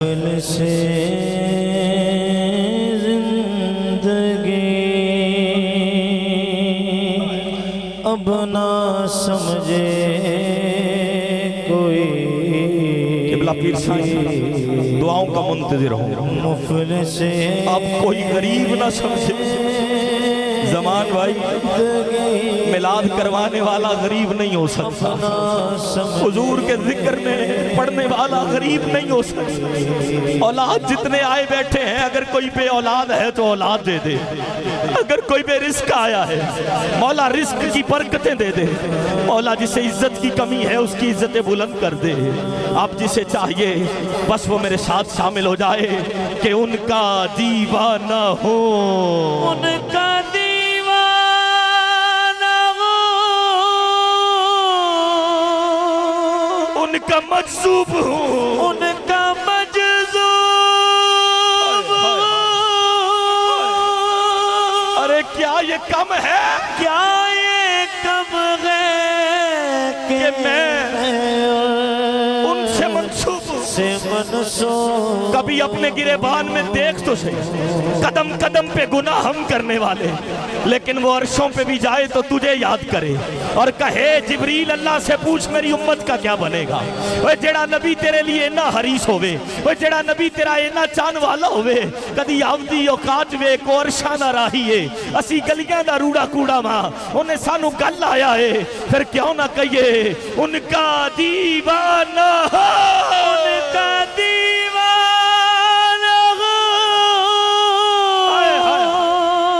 दिल से जिंदगी अब ना समझे कोई। किबला पीर साईं दुआओं का मुंतज़िर हो। मुफलिस से अब कोई गरीब ना समझे। जमान भाई मिलाद करवाने वाला गरीब नहीं हो सकता। हुजूर के जिक्र में पढ़ने वाला गरीब नहीं हो सकता। औलाद जितने आए बैठे हैं, अगर कोई पे औलाद है तो औलाद दे दे। अगर कोई पे रिस्क आया है, मौला रिस्क की बरकतें दे दे। मौला जिसे इज्जत की कमी है उसकी इज्जतें बुलंद कर दे। आप जिसे चाहिए बस वो मेरे साथ शामिल हो जाए कि उनका दीवाना हो, उनका उनका मजसूब हूँ, उनका मजसूब। अरे क्या ये कम है, क्या ये कम है कि मैं उनसे मंसूब से मनसूब। कभी अपने गिरेबान में देख तो सही, कदम कदम पे गुनाह हम करने वाले, लेकिन वो अर्शों पे भी जाए तो तुझे याद करे और कहे जिब्रील अल्लाह से पूछ मेरी उम्मत का क्या बनेगा। वो जेड़ा नबी तेरे लिए इन्ना हरीस होवे, वो जेड़ा नबी तेरा इन्ना चाहन वाला होवे, कदी आवदी औकात वे को अर्शा ना राहीए असी गलियां दा रूड़ा कूड़ा मां उन्हें सानू गल आया है, फिर क्यों ना कहिए उनका दीवाना, उनका दीवाना,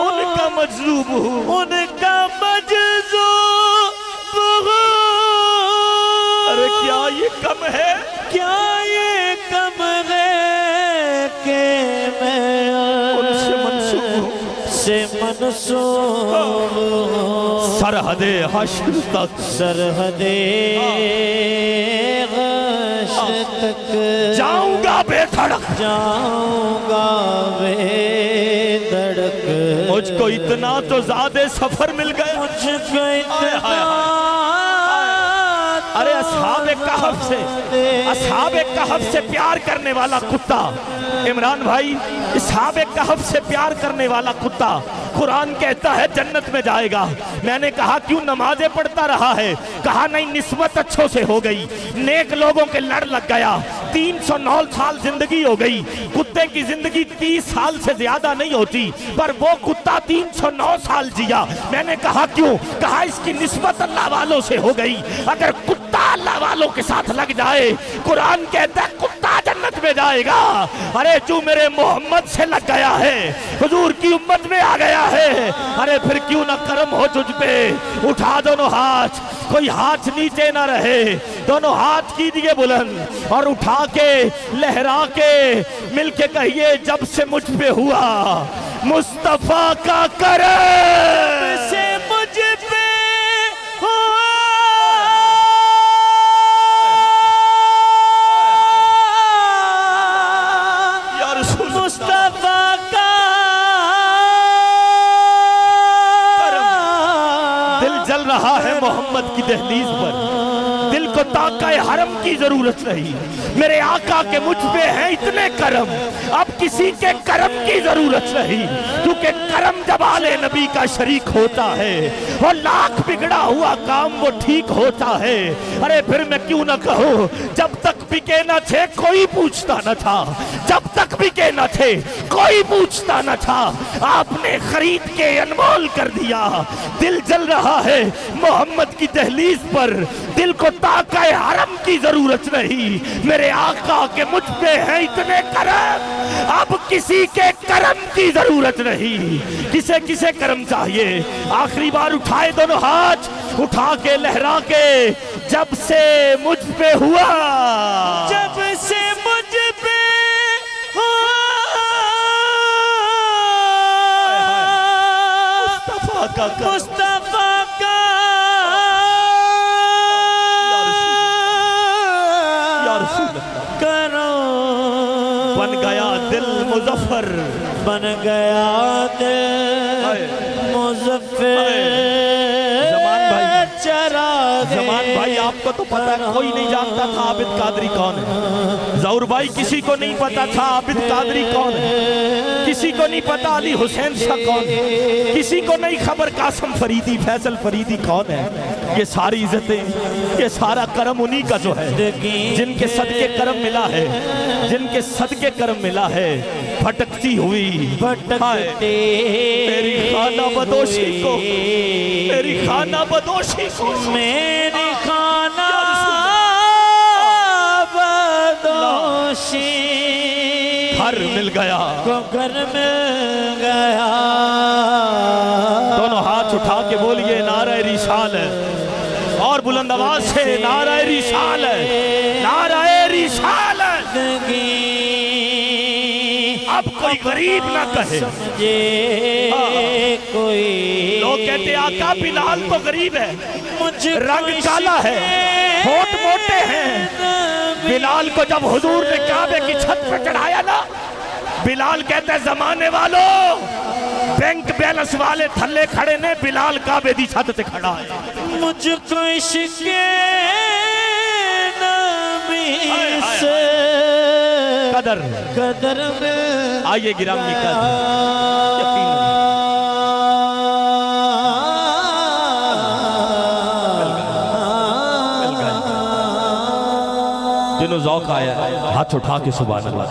उनका मजलूब हूँ, उनका मजसूब। अरे क्या ये कम है, क्या ये कम है कि मैं उनसे मंसूब से मनसूब। सरहदे हश्र तक, सरहदे हश्र तक जाऊंगा बेधड़क, जाऊंगा बेधड़क। मुझको इतना तो ज़्यादा सफर मिल गया, मुझको इतना। अरे असहाबे कहफ से, असहाबे कहफ से प्यार करने वाला कुत्ता इमरान भाई, असहाबे कहफ से प्यार करने वाला कुत्ता कुरान कहता है जन्नत में जाएगा। मैंने कहा क्यों नमाजें पढ़ता रहा है, कहा नहीं निस्बत अच्छों से हो गई, नेक लोगों के लड़ लग गया, 309 साल जिंदगी हो गई। कुत्ते की जिंदगी 30 साल से ज्यादा नहीं होती, पर वो कुत्ता 309 साल जिया। मैंने कहा क्यों, कहा इसकी निस्बत अल्लाह वालों से हो गई। अगर कुत्ता अल्लाह वालों के साथ लग जाए, कुरान कहता है कुत्ता जन्नत में जाएगा। अरे तू मेरे मोहम्मद से लग गया है, हुजूर की उम्मत में आ गया है, अरे फिर क्यों ना करम हो तुझ पे। उठा दोनों हाथ, कोई हाथ नीचे ना रहे, दोनों हाथ कीजिए बुलंद और उठा के लहरा के मिलके कहिए जब से मुझ पे हुआ मुस्तफा का करम, से मुझ पे हुआ मुस्तफा का करम। दिल जल रहा है मोहम्मद की दहलीज पर, दिल को ताक़े हरम की जरूरत नहीं, मेरे आका के मुझ पे है इतने करम, अब किसी के करम की जरूरत नहीं, क्योंकि करम जब आले नबी का शरीक होता है वो लाख बिगड़ा हुआ काम वो ठीक होता है। अरे फिर मैं क्यों ना कहूँ, जब तक बिके न थे कोई पूछता न था, जब तक बिके न थे कोई पूछता न था, आपने खरीद के अनमोल कर दिया। दिल जल रहा है मोहम्मद की दहलीज पर, दिल को ताक़े हरम की जरूरत नहीं, मेरे आका के मुझ पे है इतने करम, अब किसी के करम की जरूरत नहीं। किसे किसे करम चाहिए, आखिरी बार उठाए दोनों हाथ, उठा के लहरा के जब से मुझ पे हुआ, जब से मुझ पे हुआ मुस्तफा का करम, मुस्तफा का करो। बन गया दिल मुजफ्फर, बन गया दिल मुजफ्फर। जमान भाई चरागे जमान भाई आपको तो पता है, कोई नहीं जानता था आबिद कादरी कौन है। जहूर भाई किसी को नहीं पता था आबिद कादरी कौन है, किसी को नहीं पता अली हुसैन शाह कौन है, किसी को नहीं खबर कासिम फरीदी फैसल फरीदी कौन है। ये सारी इज्जतें, ये सारा करम उन्हीं का जो है, जिनके सदके करम मिला है, जिनके सदके करम मिला है। भटकती हुई भटकते मेरी खाना बदोशी को, मेरी खाना बदोशी को, मेरी खाना बदोशी घर मिल गया, को घर मिल गया। दोनों हाथ उठा के बोलिए नारे रिसाल है, और बुलंद आवाज से नारे रिसाल है, नारे रिसाल है। अब कोई गरीब ना कहे, कोई लोग कहते आका बिलाल तो गरीब है, मुझे रंग काला है, होठ मोटे हैं। बिलाल को जब हुजूर ने काबे की छत पे चढ़ाया ना, बिलाल कहते हैं जमाने वालों, बैंक बैलेंस वाले थल्ले खड़े ने, बिलाल काबे दी छत से खड़ा है। मुझको इश्क़ नबी से कदर कदर में आइए गिरामी का जिन्हों ज़ौक़ आया हाथ उठा के सुभान अल्लाह।